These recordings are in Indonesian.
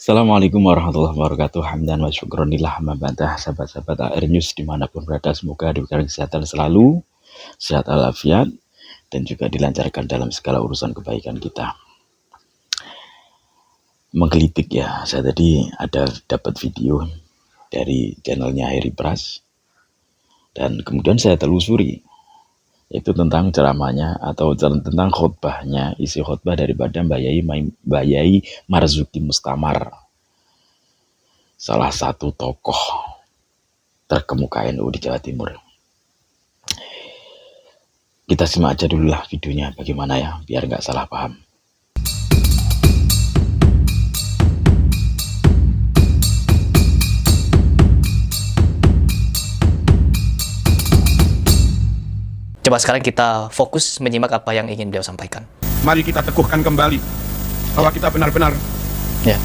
Assalamualaikum warahmatullahi wabarakatuh. Hamdan wa syukronillah mabadah. Sahabat-sahabat AR News dimanapun berada, semoga diberikan kesehatan selalu, sehat walafiat, dan juga dilancarkan dalam segala urusan kebaikan kita. Menggelitik ya, saya tadi ada dapat video dari channelnya Heri Pras, dan kemudian saya telusuri, yaitu tentang ceramahnya atau tentang khutbahnya, isi khutbah daripada Mbak Yai Marzuki Mustamar, salah satu tokoh terkemuka NU di Jawa Timur. Kita simak aja dulu lah videonya bagaimana ya, biar nggak salah paham. Coba sekarang kita fokus menyimak apa yang ingin beliau sampaikan. Mari kita teguhkan kembali bahwa kita benar-benar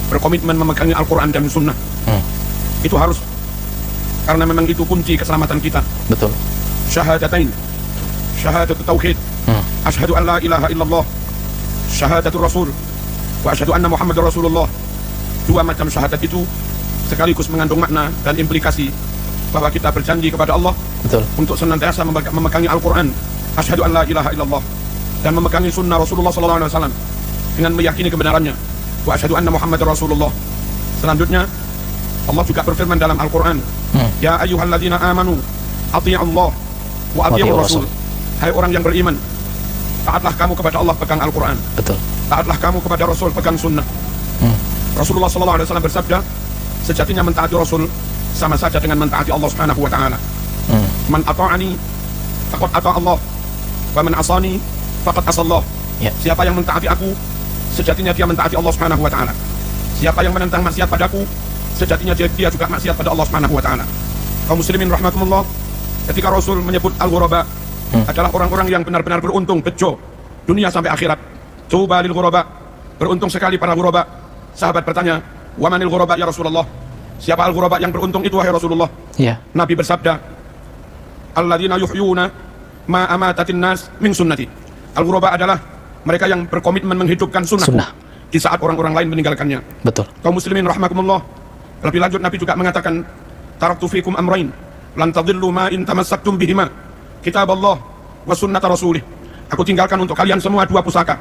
berkomitmen memegangi Al-Quran dan Sunnah. Itu harus, karena memang itu kunci keselamatan kita. Betul. Syahadatain, syahadatu tauhid, asyhadu an la ilaha illallah, syahadatul rasul, wa asyhadu anna Muhammadar Rasulullah. Dua macam syahadat itu sekaligus mengandung makna dan implikasi bahwa kita berjanji kepada Allah, betul, untuk senantiasa memegangi Al-Quran, asyhadu an la ilaha illallah, dan memegangi sunnah Rasulullah SAW dengan meyakini kebenarannya, wa asyhadu anna Muhammadar Rasulullah. Selanjutnya Allah juga berfirman dalam Al-Quran, ya ayyuhalladzina amanu athi'allah wa athi'ur rasul. Hai orang yang beriman, taatlah kamu kepada Allah, pegang Al-Quran. Betul. Taatlah kamu kepada Rasul, pegang sunnah. Rasulullah SAW bersabda, sejatinya mentaati Rasul sama saja dengan mentaati Allah Subhanahu wa taala. Man ata'ani faqad ata Allah, wa man asani faqad asallah. Siapa yang mentaati aku, sejatinya dia mentaati Allah Subhanahu wa taala. Siapa yang menentang maksiat padaku, sejatinya dia juga maksiat pada Allah Subhanahu wa taala. Kaum muslimin rahimakumullah, ketika Rasul menyebut al-ghuraba adalah orang-orang yang benar-benar beruntung, bejo dunia sampai akhirat. Tuba lil ghuraba, beruntung sekali para ghuraba. Sahabat bertanya, wa manil ghuraba ya Rasulullah? Siapa al-ghuraba yang beruntung itu wahai Rasulullah? Nabi bersabda, alladzina yuhyuna ma amatatin nas min sunnati. Al-ghuraba adalah mereka yang berkomitmen menghidupkan sunnah di saat orang-orang lain meninggalkannya. Betul. Kaum muslimin rahimakumullah, lebih lanjut Nabi juga mengatakan, taraktu fikum amrain lan tadillu ma in tamassaktum bihima, kitab Allah wa sunnata rasulih. Aku tinggalkan untuk kalian semua dua pusaka.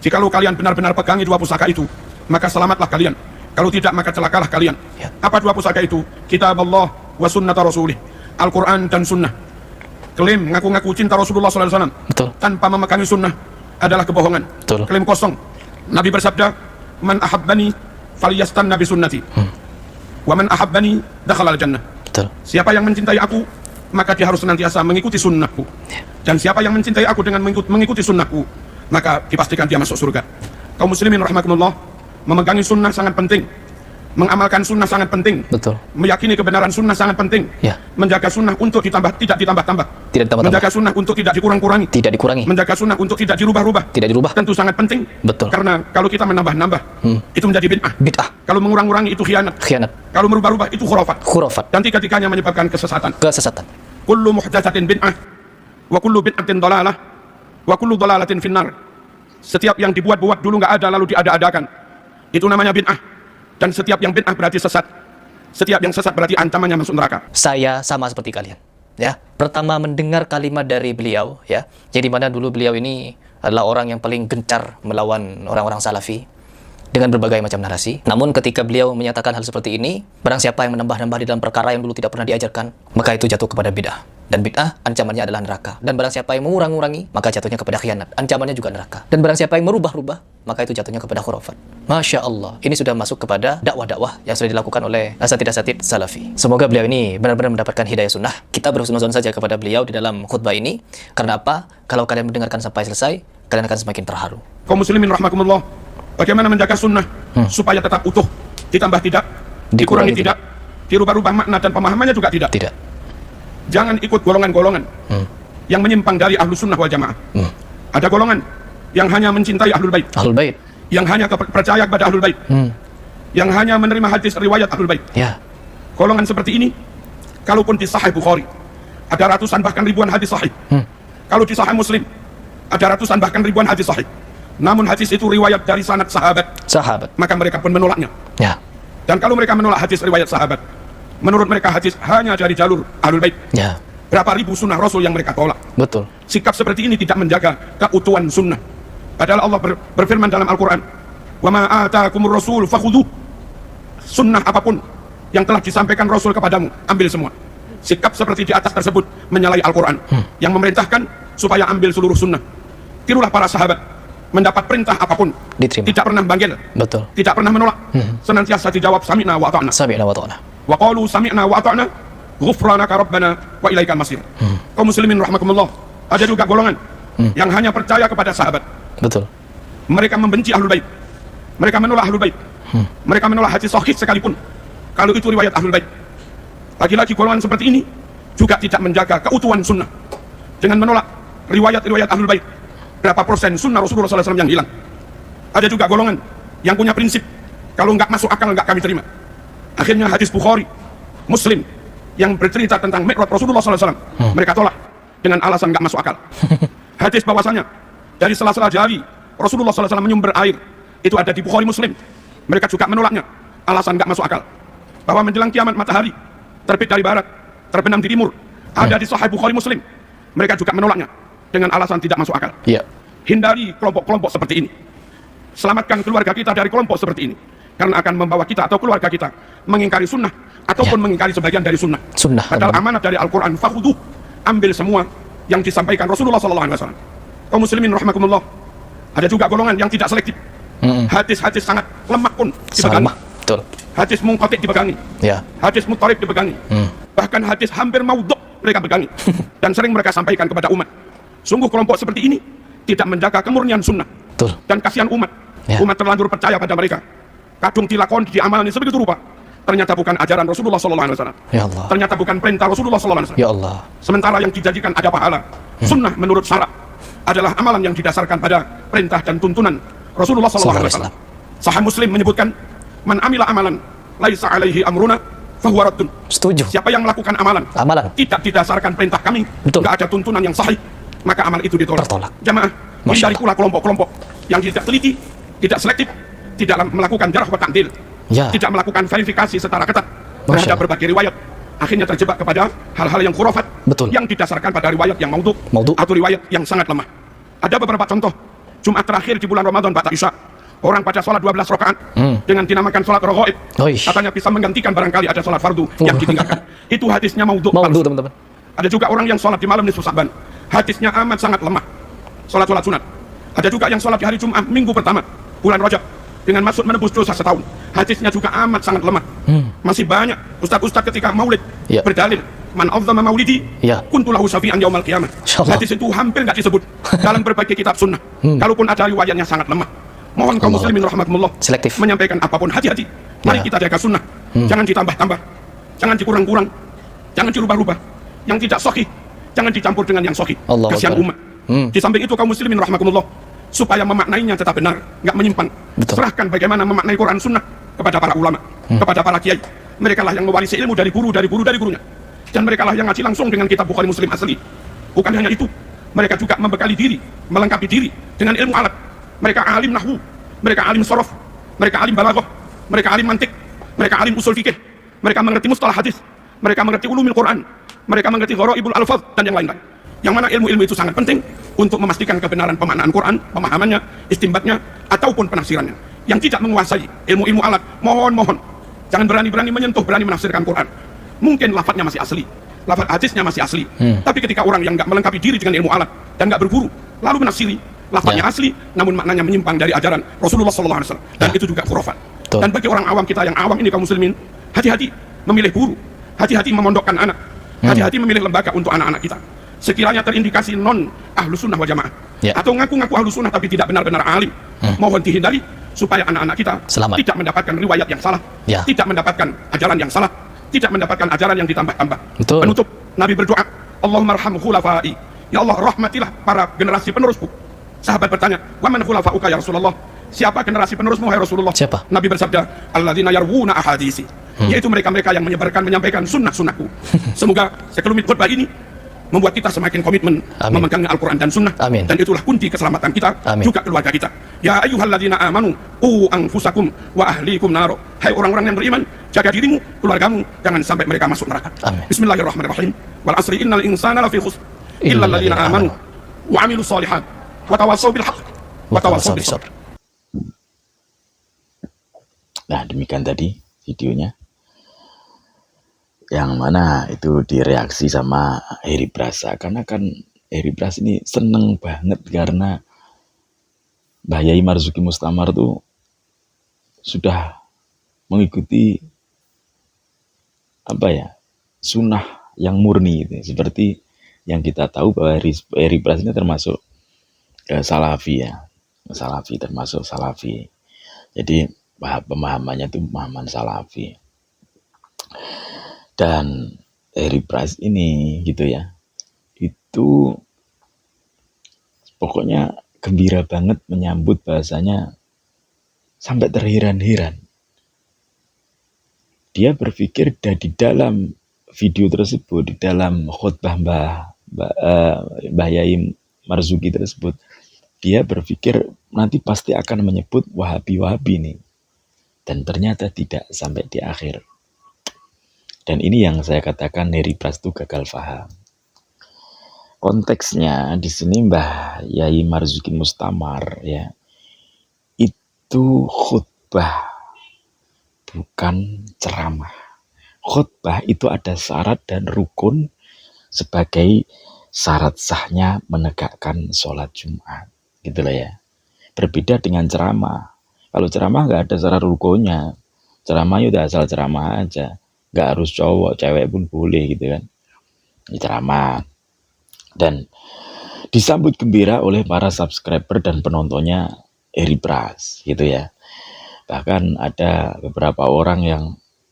Jikalau kalian benar-benar pegangi dua pusaka itu, maka selamatlah kalian. Kalau tidak, maka celakalah kalian. Apa dua pusaka itu? Kitab Allah wa sunnata rasulih. Al-Quran dan sunnah. Klaim ngaku-ngaku cinta Rasulullah SAW tanpa memegangi sunnah adalah kebohongan. Betul. Klaim kosong. Nabi bersabda, man ahabbani falyastanna bi sunnati, wa man ahabbani dakhala al-jannah. Betul. Siapa yang mencintai aku, maka dia harus senantiasa mengikuti sunnahku. Dan siapa yang mencintai aku dengan mengikuti sunnahku, maka dipastikan dia masuk surga. Kaum muslimin rahimakumullah, memegangi sunnah sangat penting, mengamalkan sunnah sangat penting. Betul. Meyakini kebenaran sunnah sangat penting. Menjaga sunnah untuk tidak ditambah-tambah. Menjaga sunnah untuk tidak dikurang-kurangi. Menjaga sunnah untuk tidak dirubah-rubah. Tentu sangat penting. Betul. Karena kalau kita menambah-nambah, itu menjadi bid'ah. Kalau mengurang-kurangi itu khianat. Kalau merubah-rubah itu khurafat. Dan tiga-tiganya menyebabkan kesesatan. Kullu muhdatsatin bid'ah, wa kullu bid'atin dhalalah, wa kullu dhalalatin finnar. Setiap yang dibuat-buat dulu nggak ada lalu diada-adakan, itu namanya bid'ah. Dan setiap yang bid'ah berarti sesat. Setiap yang sesat berarti ancamannya masuk neraka. Saya sama seperti kalian. Pertama mendengar kalimat dari beliau, jadi mana dulu beliau ini adalah orang yang paling gencar melawan orang-orang salafi dengan berbagai macam narasi. Namun ketika beliau menyatakan hal seperti ini, barang siapa yang menambah-nambah di dalam perkara yang dulu tidak pernah diajarkan, maka itu jatuh kepada bid'ah. Dan bid'ah ancamannya adalah neraka. Dan barang siapa yang mengurang-urangi, maka jatuhnya kepada khianat. Ancamannya juga neraka. Dan barang siapa yang merubah-rubah, maka itu jatuhnya kepada khurafat. Masya Allah, ini sudah masuk kepada dakwah-dakwah yang sudah dilakukan oleh asatid-asatid salafi. Semoga beliau ini benar-benar mendapatkan hidayah sunnah. Kita berhusnuzon saja kepada beliau di dalam khutbah ini. Karena apa? Kalau kalian mendengarkan sampai selesai, kalian akan semakin terharu. Kaum muslimin rahimakumullah, bagaimana menjaga sunnah supaya tetap utuh, ditambah tidak, dikurangi tidak, dirubah-rubah makna dan pemahamannya juga tidak. Jangan ikut golongan-golongan yang menyimpang dari ahlu sunnah wal jamaah. Ada golongan yang hanya mencintai ahlul bait, yang hanya percaya kepada ahlul bait, yang hanya menerima hadis riwayat ahlul bait. Golongan seperti ini, kalaupun di Sahih Bukhari ada ratusan bahkan ribuan hadis sahih. Kalau di Sahih Muslim ada ratusan bahkan ribuan hadis sahih, namun hadis itu riwayat dari sanad sahabat, maka mereka pun menolaknya. Dan kalau mereka menolak hadis riwayat sahabat, menurut mereka hadis hanya dari jalur Ahlul Bait. Ya, Berapa ribu sunnah Rasul yang mereka tolak. betul. Sikap seperti ini tidak menjaga keutuhan sunnah. Padahal Allah berfirman dalam Al-Quran, "Wa ma atakumur rasul fakhudhuh." Sunnah apapun yang telah disampaikan Rasul kepadamu, ambil semua. Sikap seperti di atas tersebut menyalahi Al-Quran, yang memerintahkan supaya ambil seluruh sunnah. Tirulah para sahabat, mendapat perintah apapun, Diterima. tidak pernah banggil, Betul. tidak pernah menolak, senantiasa dijawab sami'na wa ata'na. Sami'na wa ta'na. Wa qalu sami'na wa ata'na ghufranaka rabbana wa ilaikal masir. Kaum muslimin rahimakumullah, ada juga golongan yang hanya percaya kepada sahabat. Betul. Mereka membenci Ahlul Bait. Mereka menolak Ahlul Bait. Mereka menolak hadis sahih sekalipun kalau itu riwayat Ahlul Bait. Lagi-lagi golongan seperti ini juga tidak menjaga keutuhan sunnah dengan menolak riwayat-riwayat Ahlul Bait. Berapa persen sunnah Rasulullah SAW yang hilang? Ada juga golongan yang punya prinsip, kalau nggak masuk akal nggak kami terima. Akhirnya hadis Bukhari, Muslim yang bercerita tentang Mi'raj Rasulullah SAW, mereka tolak dengan alasan nggak masuk akal. Hadis bahwasanya dari sela-sela jari Rasulullah SAW menyumber air, itu ada di Bukhari Muslim. Mereka juga menolaknya, alasan nggak masuk akal. Bahwa menjelang kiamat matahari terbit dari barat, terbenam di timur, ada di Sahih Bukhari Muslim. Mereka juga menolaknya dengan alasan tidak masuk akal. Iya. Hindari kelompok-kelompok seperti ini. Selamatkan keluarga kita dari kelompok seperti ini, karena akan membawa kita atau keluarga kita mengingkari sunnah ataupun mengingkari sebagian dari sunnah. Sunnah. Padahal amanat dari Al-Quran, fakhudhuh, ambil semua yang disampaikan Rasulullah SAW. Kaum muslimin rahimakumullah, ada juga golongan yang tidak selektif. Hadis-hadis sangat lemah pun dipegangi. Sama. Betul. Hadis munqati dipegangi. Ya. Hadis mutarib dipegangi. Bahkan hadis hampir maudhu mereka pegangi. Dan sering mereka sampaikan kepada umat. Sungguh kelompok seperti ini tidak menjaga kemurnian sunnah. Betul. Dan kasihan umat. Ya. Umat terlanjur percaya pada mereka. Kadung dilakon, diamalkan sebegitu rupa. Ternyata bukan ajaran Rasulullah SAW. Ya Allah. Ternyata bukan perintah Rasulullah SAW. Ya Allah. Sementara yang dijanjikan ada pahala. Sunnah menurut syarak adalah amalan yang didasarkan pada perintah dan tuntunan Rasulullah SAW. Sahih Muslim menyebutkan, man amila amalan laisa alaihi amruna fahuwa raddun. Setuju. Siapa yang melakukan amalan tidak didasarkan perintah kami, Betul. tidak ada tuntunan yang sahih, maka amal itu ditolak. Tertolak. Jamaah, Masya hindari Allah. pula kelompok-kelompok yang tidak teliti, tidak selektif, tidak melakukan jarh wa ta'dil, Ya. tidak melakukan verifikasi secara ketat Masya terhadap Allah. berbagai riwayat, akhirnya terjebak kepada hal-hal yang khurafat, Betul. yang didasarkan pada riwayat yang maudhu Maudhu. atau riwayat yang sangat lemah. Ada beberapa contoh. Jumat terakhir di bulan Ramadan ba'da Isya, orang pada sholat 12 rakaat dengan dinamakan sholat raghaib. Oish. Katanya bisa menggantikan barangkali ada sholat fardu yang ditinggalkan. Itu hadisnya maudhu. Maudhu, teman-teman. Ada juga orang yang sholat di malam nisfu Sa'ban, hadisnya amat sangat lemah. Sholat sunat. Ada juga yang sholat di hari Jumat minggu pertama bulan Rajab dengan maksud menebus dosa setahun, hadisnya juga amat sangat lemah. Masih banyak ustaz-ustaz ketika maulid Ya. berdalil, man azzama maulidi Ya. kuntu lahu syafi'an yaumal qiyamah. Insya Allah. Hadis itu hampir nggak disebut dalam berbagai kitab sunnah. Kalaupun ada riwayatnya sangat lemah. Mohon kaum Allah. muslimin rahimakumullah Selektif. menyampaikan apapun hati-hati. Mari Ya. kita jaga sunnah. Jangan ditambah-tambah, jangan dikurang-kurang, jangan dirubah-rubah. Yang tidak sahih jangan dicampur dengan yang sahih. Allah Kasihan Akbar. umat. Di samping itu kaum muslimin rahimakumullah, supaya memaknainya tetap benar, nggak menyimpang. Betul. Serahkan bagaimana memaknai Quran sunnah kepada para ulama, kepada para kiai. Mereka lah yang mewarisi ilmu dari gurunya. Dan mereka lah yang ngaji langsung dengan kitab Bukhari Muslim asli. Bukan hanya itu, mereka juga membekali diri, melengkapi diri dengan ilmu alat. Mereka alim nahwu, mereka alim sorof, mereka alim balaghah, mereka alim mantik, mereka alim usul fikih, mereka mengerti mustalah hadis, mereka mengerti ulumul Quran, mereka mengerti gharaibul alfaz dan yang lain-lain. Yang mana ilmu-ilmu itu sangat penting untuk memastikan kebenaran pemaknaan Quran, pemahamannya, istimbatnya, ataupun penafsirannya. Yang tidak menguasai ilmu-ilmu alat, mohon jangan berani-berani menyentuh, berani menafsirkan Quran. Mungkin lafadznya masih asli, lafadz hadisnya masih asli, tapi ketika orang yang nggak melengkapi diri dengan ilmu alat dan nggak berguru, lalu menafsiri, lafadznya asli, namun maknanya menyimpang dari ajaran Rasulullah SAW, dan itu juga khurafat. Betul. Dan bagi orang awam kita yang awam ini kaum muslimin, hati-hati memilih guru, hati-hati memondokkan anak, hati-hati memilih lembaga untuk anak-anak kita. Sekiranya terindikasi non ahlu sunnah wal jamaah, Ya. atau ngaku-ngaku ahlu sunnah tapi tidak benar-benar alim, mohon dihindari supaya anak-anak kita Selamat. tidak mendapatkan riwayat yang salah, Ya. tidak mendapatkan ajaran yang salah, tidak mendapatkan ajaran yang ditambah-tambah. Betul. Penutup, Nabi berdoa, Allahumma arham khulafai, ya Allah rahmatilah para generasi penerusku. Sahabat bertanya, wa man khulafauka ya Rasulullah? Siapa generasi penerusmu hai Rasulullah? Siapa? Nabi bersabda, alladzina yarwuna ahadisi, yaitu mereka-mereka yang menyampaikan sunnah-sunnahku. Semoga sekelumit khutbah ini membuat kita semakin komitmen Amin. memegangnya Al-Quran dan Sunnah. Amin. Dan itulah kunci keselamatan kita, Amin. juga keluarga kita. Ya ayyuhalladzina amanu qu anfusakum wa ahlikum naro. Hai orang-orang yang beriman, jaga dirimu, keluargamu, jangan sampai mereka masuk neraka. Amin. Bismillahirrahmanirrahim. Wal asri innal insana lafi khusr illa alladzina amanu wa amilus solihat wa tawassaw bil haqq wa tawassaw bis sabr. Nah, demikian tadi videonya, yang mana itu direaksi sama Heri Brasa, karena kan Heri Bras ini seneng banget karena Mbah Yai Marzuki Mustamar tuh sudah mengikuti apa ya, sunnah yang murni itu. Seperti yang kita tahu bahwa Heri Bras ini termasuk salafi ya, salafi, termasuk salafi. Jadi pemahamannya itu pemahaman salafi. Dan Heri Bras ini gitu ya, itu pokoknya gembira banget menyambut, bahasanya sampai terheran-heran. Dia berpikir di dalam video tersebut, di dalam khutbah Mbah Yai Marzuki tersebut, dia berpikir nanti pasti akan menyebut Wahabi-Wahabi nih. Dan ternyata tidak sampai di akhir. Dan ini yang saya katakan Heri Bras itu gagal paham. Konteksnya di sini Mbah Yai Marzuki Mustamar ya, itu khutbah, bukan ceramah. Khutbah itu ada syarat dan rukun sebagai syarat sahnya menegakkan sholat Jumat, gitu lah ya. Berbeda dengan ceramah. Kalau ceramah nggak ada syarat rukunnya, ceramah udah asal ceramah aja, nggak harus cowok, cewek pun boleh gitu kan. Ini ceramah. Dan disambut gembira oleh para subscriber dan penontonnya Heri Bras gitu ya. Bahkan ada beberapa orang yang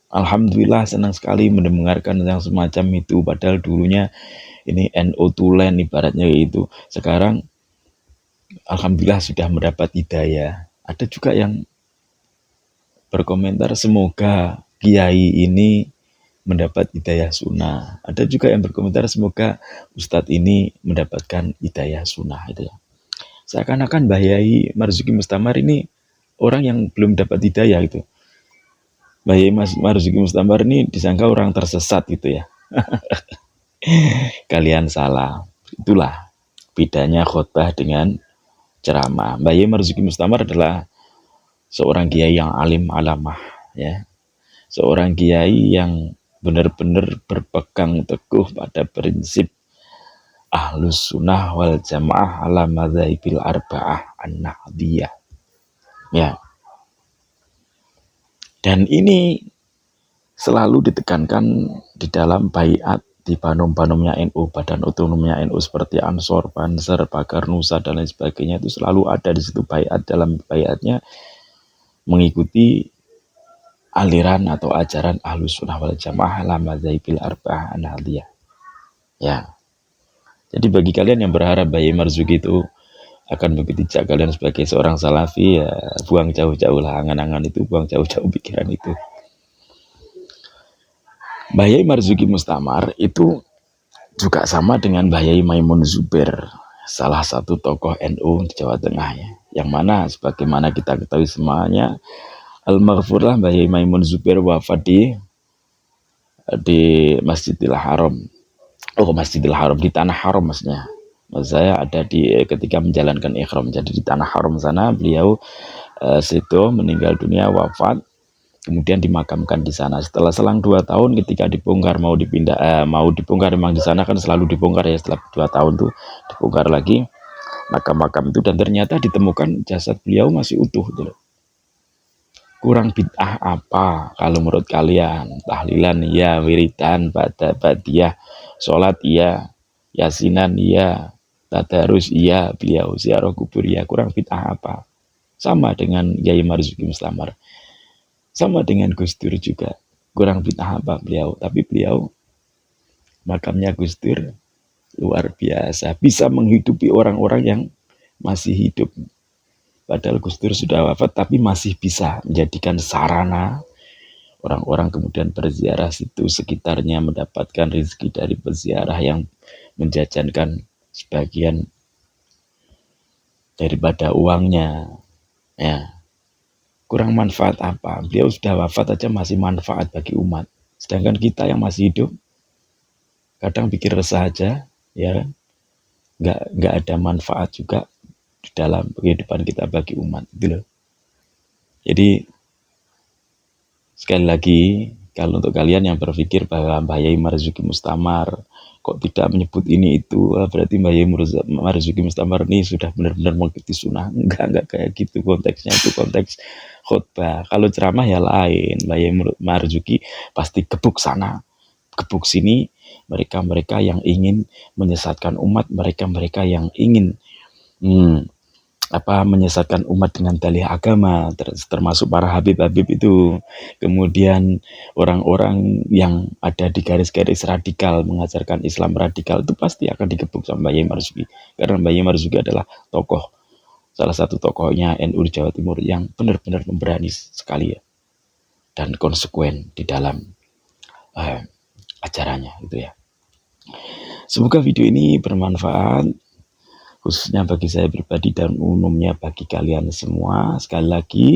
alhamdulillah senang sekali mendengarkan yang semacam itu, padahal dulunya ini NO tulen ibaratnya itu. Sekarang alhamdulillah sudah mendapat hidayah. Ada juga yang berkomentar semoga kiai ini mendapat hidayah sunnah. Ada juga yang berkomentar semoga ustadz ini mendapatkan hidayah sunnah itu ya. Seakan-akan Mbah Yai Marzuki Mustamar ini orang yang belum dapat hidayah gitu. Mbah Yai Marzuki Mustamar ini disangka orang tersesat gitu ya. Kalian salah. Itulah bedanya khutbah dengan ceramah. Mbah Yai Marzuki Mustamar adalah seorang kiai yang alim alamah ya. Seorang kiai yang benar-benar berpegang teguh pada prinsip Ahlus Sunnah wal Jamaah ala madzhabil arba'ah an-nahdiyah. Ya. Dan ini selalu ditekankan di dalam baiat di banom-banomnya NU, badan otonomnya NU seperti Ansor, Banser, Pagar Nusa dan lain sebagainya, itu selalu ada di situ baiat. Dalam baiatnya mengikuti aliran atau ajaran Ahlus Sunnah wal Jamaah ala madzhabil arba'ah an-nahdiyah. Ya. Jadi bagi kalian yang berharap Mbah Yai Marzuki itu akan mengikuti jejak kalian sebagai seorang salafi, ya buang jauh-jauh lah angan-angan itu, buang jauh-jauh pikiran itu. Mbah Yai Marzuki Mustamar itu juga sama dengan Mbah Yai Maimun Zubair, salah satu tokoh NU di Jawa Tengah ya. Yang mana sebagaimana kita ketahui semuanya, Al-Maghfurlah Mbah Yai Maimun Zubair wafat di Masjidil Haram. Oh, Masjidil Haram, di Tanah Haram maksudnya. Maksud saya ada di ketika menjalankan ihram. Jadi di Tanah Haram sana beliau situ meninggal dunia, wafat, kemudian dimakamkan di sana. Setelah selang 2 tahun ketika dibongkar mau dipindah, mau dibongkar, memang di sana kan selalu dibongkar ya, setelah 2 tahun tuh dibongkar lagi makam-makam itu, dan ternyata ditemukan jasad beliau masih utuh gitu. Kurang bid'ah apa kalau menurut kalian? Tahlilan iya, wiridan, badiyah, sholat iya, yasinan iya, tadarus iya, beliau ziarah kubur iya. Kurang bid'ah apa? Sama dengan Yai Marzuki Mustamar, sama dengan Gus Dur juga. Kurang bid'ah apa beliau? Tapi beliau makamnya Gus Dur luar biasa, bisa menghidupi orang-orang yang masih hidup. Padahal Gus Dur sudah wafat, tapi masih bisa menjadikan sarana orang-orang kemudian berziarah situ sekitarnya, mendapatkan rezeki dari berziarah yang menjajankan sebagian daripada uangnya, ya kurang manfaat apa? Beliau sudah wafat aja masih manfaat bagi umat, sedangkan kita yang masih hidup kadang pikir resah aja, ya nggak ada manfaat juga di dalam kehidupan kita bagi umat, gitu loh. Jadi sekali lagi, kalau untuk kalian yang berpikir bahwa Mbah Yai Marzuki Mustamar kok tidak menyebut ini itu, berarti Mbah Yai Marzuki Mustamar ini sudah benar-benar mengikuti sunnah. Enggak kayak gitu konteksnya, itu konteks khutbah. Kalau ceramah ya lain, Mbah Yai Marzuki pasti gebuk sana, gebuk sini, mereka-mereka yang ingin menyesatkan umat, mereka-mereka yang ingin menyesatkan umat dengan dalih agama, termasuk para habib-habib itu, kemudian orang-orang yang ada di garis-garis radikal mengajarkan Islam radikal, itu pasti akan digebuk sama Mbah Yai Marzuki, karena Mbah Yai Marzuki adalah tokoh, salah satu tokohnya NU Jawa Timur yang benar-benar memberani sekali ya, dan konsekuen di dalam acaranya gitu ya. Semoga video ini bermanfaat, khususnya bagi saya pribadi dan umumnya bagi kalian semua. Sekali lagi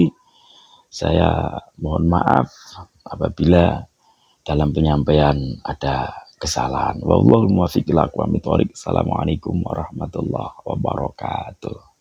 saya mohon maaf apabila dalam penyampaian ada kesalahan. Wallahul muwaffiq ila aqwamit thoriq. Assalamualaikum warahmatullahi wabarakatuh.